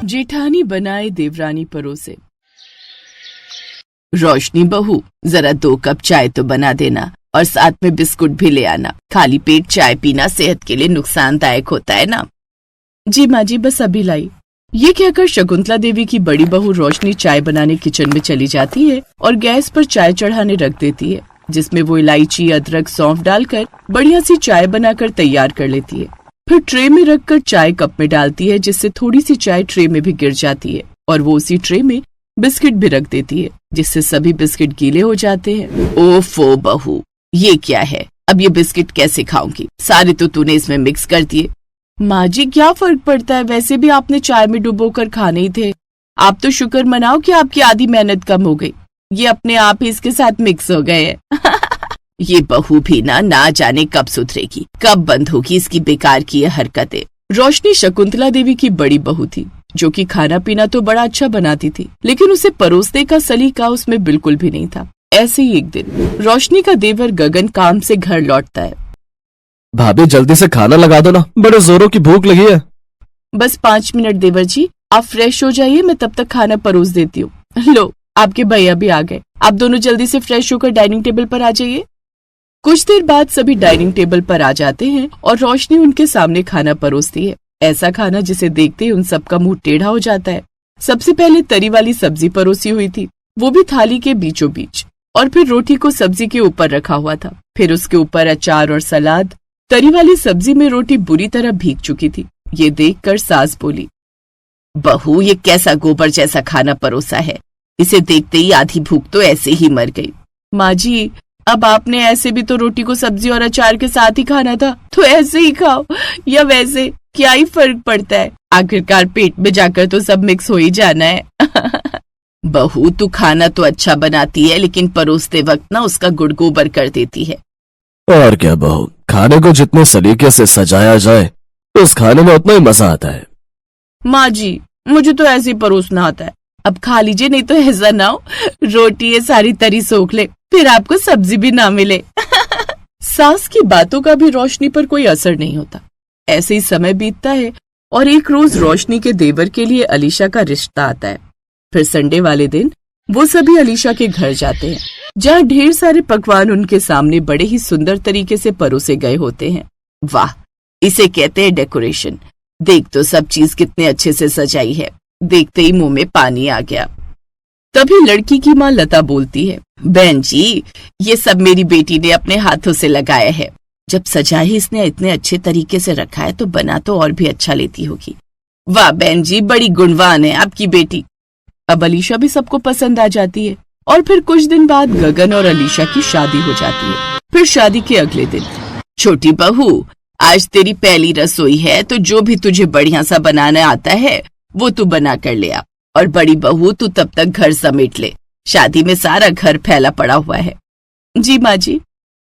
जेठानी बनाए देवरानी परोसे। रोशनी बहू, जरा 2 कप चाय तो बना देना और साथ में बिस्कुट भी ले आना। खाली पेट चाय पीना सेहत के लिए नुकसानदायक होता है ना। जी माँ जी, बस अभी लाई। ये कहकर शकुंतला देवी की बड़ी बहू रोशनी चाय बनाने किचन में चली जाती है और गैस पर चाय चढ़ाने रख देती है, जिसमें वो इलायची, अदरक, सौंफ डालकर बढ़िया सी चाय बनाकर तैयार कर लेती है। फिर ट्रे में रखकर चाय कप में डालती है, जिससे थोड़ी सी चाय ट्रे में भी गिर जाती है और वो उसी ट्रे में बिस्किट भी रख देती है, जिससे सभी बिस्किट गीले हो जाते हैं। ओफो बहू, ये क्या है? अब ये बिस्किट कैसे खाऊंगी? सारे तो तूने इसमें मिक्स कर दिए। माँ जी, क्या फर्क पड़ता है, वैसे भी आपने चाय में डुबोकर खाने ही थे। आप तो शुक्र मनाओ कि आपकी आधी मेहनत कम हो गई। ये अपने आप ही इसके साथ मिक्स हो गए हैं। ये बहू भी ना जाने कब सुधरेगी, कब बंद होगी इसकी बेकार की ये हरकतें। रोशनी शकुंतला देवी की बड़ी बहू थी, जो कि खाना पीना तो बड़ा अच्छा बनाती थी, लेकिन उसे परोसने का सलीका उसमें बिल्कुल भी नहीं था। ऐसे ही एक दिन रोशनी का देवर गगन काम से घर लौटता है। भाभी, जल्दी से खाना लगा दो ना, बड़े जोरों की भूख लगी है। बस 5 मिनट देवर जी, आप फ्रेश हो जाइए, मैं तब तक खाना परोस देती हूँ। लो, आपके भैया भी आ गए। आप दोनों जल्दी से फ्रेश होकर डाइनिंग टेबल पर आ जाइए। कुछ देर बाद सभी डाइनिंग टेबल पर आ जाते हैं और रोशनी उनके सामने खाना परोसती है। ऐसा खाना जिसे देखते ही उन सबका मुंह टेढ़ा हो जाता है। सबसे पहले तरी वाली सब्जी परोसी हुई थी, वो भी थाली के बीचों बीच, और फिर रोटी को सब्जी के ऊपर रखा हुआ था। फिर उसके ऊपर अचार और सलाद। तरी वाली सब्जी में रोटी बुरी तरह भीग चुकी थी। ये देखकर सास बोली, बहू, ये कैसा गोबर जैसा खाना परोसा है? इसे देखते ही आधी भूख तो ऐसे ही मर गई। माँ जी, अब आपने ऐसे भी तो रोटी को सब्जी और अचार के साथ ही खाना था, तो ऐसे ही खाओ या वैसे, क्या ही फर्क पड़ता है? आखिरकार पेट में जाकर तो सब मिक्स हो ही जाना है। बहू, तू खाना तो अच्छा बनाती है, लेकिन परोसते वक्त ना उसका गुड़ गोबर कर देती है। और क्या बहू, खाने को जितने सलीके से सजाया जाए उस खाने में उतना ही मजा आता है। माँ जी, मुझे तो ऐसे ही परोसना आता है। अब खा लीजिए, नहीं तो ऐसा ना हो रोटी ये सारी तरी सोख ले, फिर आपको सब्जी भी ना मिले। सास की बातों का भी रोशनी पर कोई असर नहीं होता। ऐसे ही समय बीतता है और एक रोज रोशनी के देवर के लिए अलीशा का रिश्ता आता है। फिर संडे वाले दिन वो सभी अलीशा के घर जाते हैं, जहाँ ढेर सारे पकवान उनके सामने बड़े ही सुंदर तरीके से परोसे गए होते हैं। वाह, इसे कहते हैं डेकोरेशन। देख तो सब चीज कितने अच्छे से सजाई है। देखते ही मुंह में पानी आ गया। तभी लड़की की माँ लता बोलती है, बहन जी, ये सब मेरी बेटी ने अपने हाथों से लगाया है। जब सजा ही इसने इतने अच्छे तरीके से रखा है तो बना तो और भी अच्छा लेती होगी। वाह बहन जी, बड़ी गुणवान है आपकी बेटी। अब अलीशा भी सबको पसंद आ जाती है और फिर कुछ दिन बाद गगन और अलीशा की शादी हो जाती है। फिर शादी के अगले दिन, छोटी बहू, आज तेरी पहली रसोई है, तो जो भी तुझे बढ़िया सा बनाना आता है वो तू बना कर ले आ। और बड़ी बहू, तू तब तक घर समेट ले, शादी में सारा घर फैला पड़ा हुआ है। जी माँ जी।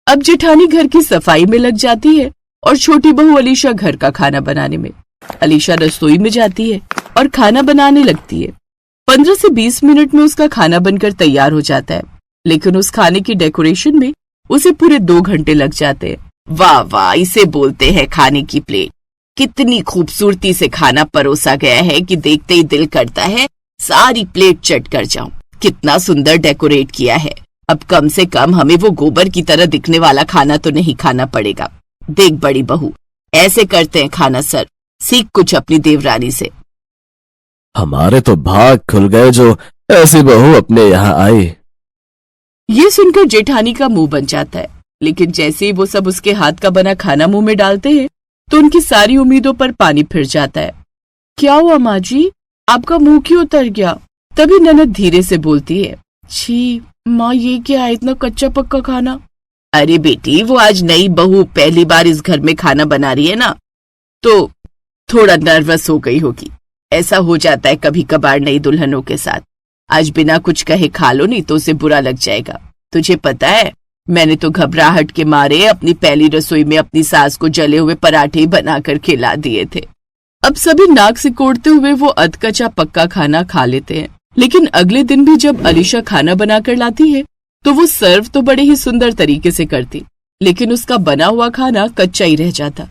अब जेठानी घर की सफाई में लग जाती है और छोटी बहू अलीशा घर का खाना बनाने में। अलीशा रसोई में जाती है और खाना बनाने लगती है। 15 से 20 मिनट में उसका खाना बनकर तैयार हो जाता है, लेकिन उस खाने की डेकोरेशन में उसे पूरे 2 घंटे लग जाते हैं। वाह वाह, इसे बोलते हैं खाने की प्लेट। कितनी खूबसूरती से खाना परोसा गया है कि देखते ही दिल करता है सारी प्लेट चट कर जाऊं। कितना सुंदर डेकोरेट किया है। अब कम से कम हमें वो गोबर की तरह दिखने वाला खाना तो नहीं खाना पड़ेगा। देख बड़ी बहू, ऐसे करते हैं खाना सर, सीख कुछ अपनी देवरानी से। हमारे तो भाग खुल गए जो ऐसी बहू अपने यहाँ आई। ये सुनकर जेठानी का मुंह बन जाता है, लेकिन जैसे ही वो सब उसके हाथ का बना खाना मुंह में डालते हैं तो उनकी सारी उम्मीदों पर पानी फिर जाता है। क्या हुआ माँ जी, आपका मुंह क्यों उतर गया? तभी ननद धीरे से बोलती है, छी माँ, ये क्या है, इतना कच्चा पक्का खाना? अरे बेटी, वो आज नई बहू पहली बार इस घर में खाना बना रही है ना, तो थोड़ा नर्वस हो गई होगी। ऐसा हो जाता है कभी कभार नई दुल्हनों के साथ। आज बिना कुछ कहे खा लो, नहीं तो उसे बुरा लग जाएगा। तुझे पता है, मैंने तो घबराहट के मारे अपनी पहली रसोई में अपनी सास को जले हुए पराठे बनाकर खिला दिए थे। अब सभी नाक सिकोड़ते हुए वो अधकच्चा पक्का खाना खा लेते हैं, लेकिन अगले दिन भी जब अलीशा खाना बनाकर लाती है तो वो सर्व तो बड़े ही सुंदर तरीके से करती, लेकिन उसका बना हुआ खाना कच्चा ही रह जाता,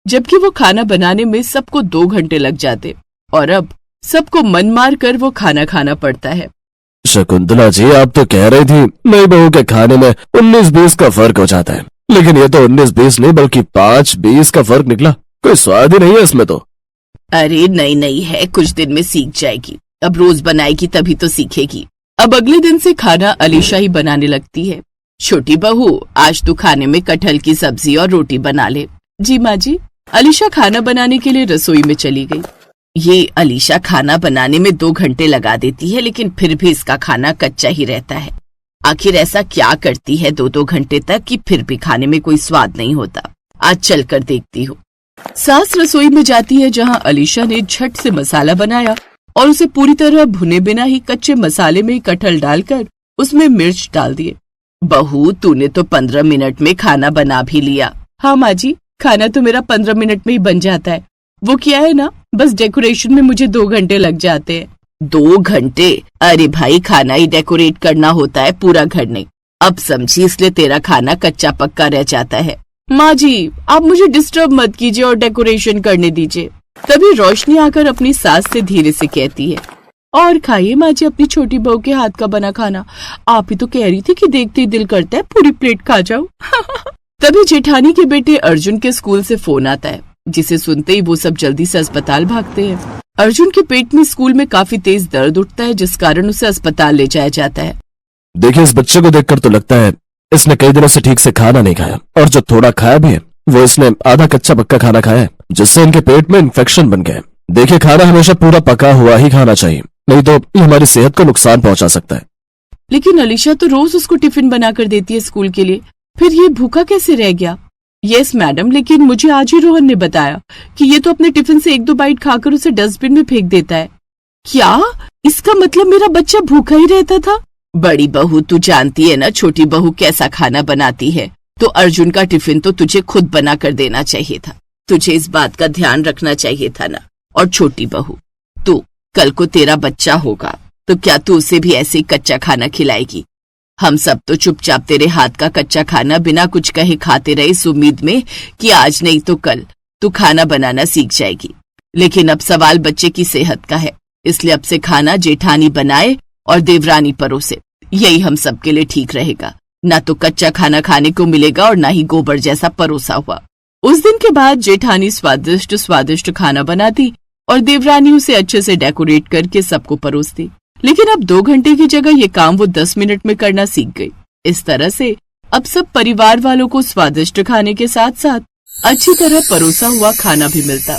जबकि वो खाना बनाने में सबको 2 घंटे लग जाते। और अब सबको मन मार कर वो खाना खाना पड़ता है। शकुंतला जी, आप तो कह रही थी नई बहू के खाने में 19-20 का फर्क हो जाता है, लेकिन ये तो 19-20 नहीं बल्कि 5-20 का फर्क निकला। कोई स्वाद ही नहीं है इसमें तो। अरे नहीं है, कुछ दिन में सीख जाएगी। अब रोज बनाएगी तभी तो सीखेगी। अब अगले दिन से खाना अलीशा ही बनाने लगती है। छोटी बहू, आज तू खाने में कटहल की सब्जी और रोटी बना ले। जी माँ जी। अलीशा खाना बनाने के लिए रसोई में चली गई। ये अलीशा खाना बनाने में 2 घंटे लगा देती है, लेकिन फिर भी इसका खाना कच्चा ही रहता है। आखिर ऐसा क्या करती है 2-2 घंटे तक कि फिर भी खाने में कोई स्वाद नहीं होता। आज चल कर देखती हूँ। सास रसोई में जाती है जहाँ अलीशा ने झट से मसाला बनाया और उसे पूरी तरह भुने बिना ही कच्चे मसाले में कटहल डालकर उसमें मिर्च डाल दिए। बहू, तूने तो 15 मिनट में खाना बना भी लिया। हाँ माँ जी, खाना तो मेरा 15 मिनट में ही बन जाता है। वो क्या है ना, बस डेकोरेशन में मुझे 2 घंटे लग जाते हैं। 2 घंटे? अरे भाई, खाना ही डेकोरेट करना होता है, पूरा घर नहीं। अब समझी, इसलिए तेरा खाना कच्चा पक्का रह जाता है। माँ जी, आप मुझे डिस्टर्ब मत कीजिए और डेकोरेशन करने दीजिए। तभी रोशनी आकर अपनी सास से धीरे से कहती है, और खाइए माँ जी अपनी छोटी बहू के हाथ का बना खाना। आप ही तो कह रही थी कि देखते ही दिल करता है पूरी प्लेट खा जाओ। तभी जेठानी के बेटे अर्जुन के स्कूल से फोन आता है, जिसे सुनते ही वो सब जल्दी से अस्पताल भागते हैं। अर्जुन के पेट में स्कूल में काफी तेज दर्द उठता है, जिस कारण उसे अस्पताल ले जाया जाता है। देखिए, इस बच्चे को देखकर तो लगता है इसने कई दिनों से ठीक से खाना नहीं खाया, और जो थोड़ा खाया भी है वो इसने आधा कच्चा पक्का खाना खाया है, जिससे इनके पेट में इन्फेक्शन बन गया। देखिए, खाना हमेशा पूरा पका हुआ ही खाना चाहिए, नहीं तो ये हमारी सेहत को नुकसान पहुंचा सकता है। लेकिन अलीशा तो रोज उसको टिफिन बना कर देती है स्कूल के लिए, फिर ये भूखा कैसे रह गया? यस मैडम, लेकिन मुझे आज ही रोहन ने बताया कि ये तो अपने टिफिन से 1-2 बाइट खाकर उसे डस्टबिन में फेंक देता है। क्या? इसका मतलब मेरा बच्चा भूखा ही रहता था? बड़ी बहू, तू जानती है ना छोटी बहू कैसा खाना बनाती है, तो अर्जुन का टिफिन तो तुझे खुद बना कर देना चाहिए था। तुझे इस बात का ध्यान रखना चाहिए था ना। और छोटी बहू, तू कल को तेरा बच्चा होगा तो क्या तू उसे भी ऐसे ही कच्चा खाना खिलाएगी? हम सब तो चुपचाप तेरे हाथ का कच्चा खाना बिना कुछ कहे खाते रहे, इस उम्मीद में कि आज नहीं तो कल तू खाना बनाना सीख जाएगी। लेकिन अब सवाल बच्चे की सेहत का है, इसलिए अब से खाना जेठानी बनाए और देवरानी परोसे। यही हम सबके लिए ठीक रहेगा। ना तो कच्चा खाना खाने को मिलेगा और ना ही गोबर जैसा परोसा हुआ। उस दिन के बाद जेठानी स्वादिष्ट स्वादिष्ट खाना बनाती और देवरानी उसे अच्छे से डेकोरेट करके सबको परोसती। लेकिन अब 2 घंटे की जगह ये काम वो 10 मिनट में करना सीख गई। इस तरह से अब सब परिवार वालों को स्वादिष्ट खाने के साथ साथ अच्छी तरह परोसा हुआ खाना भी मिलता।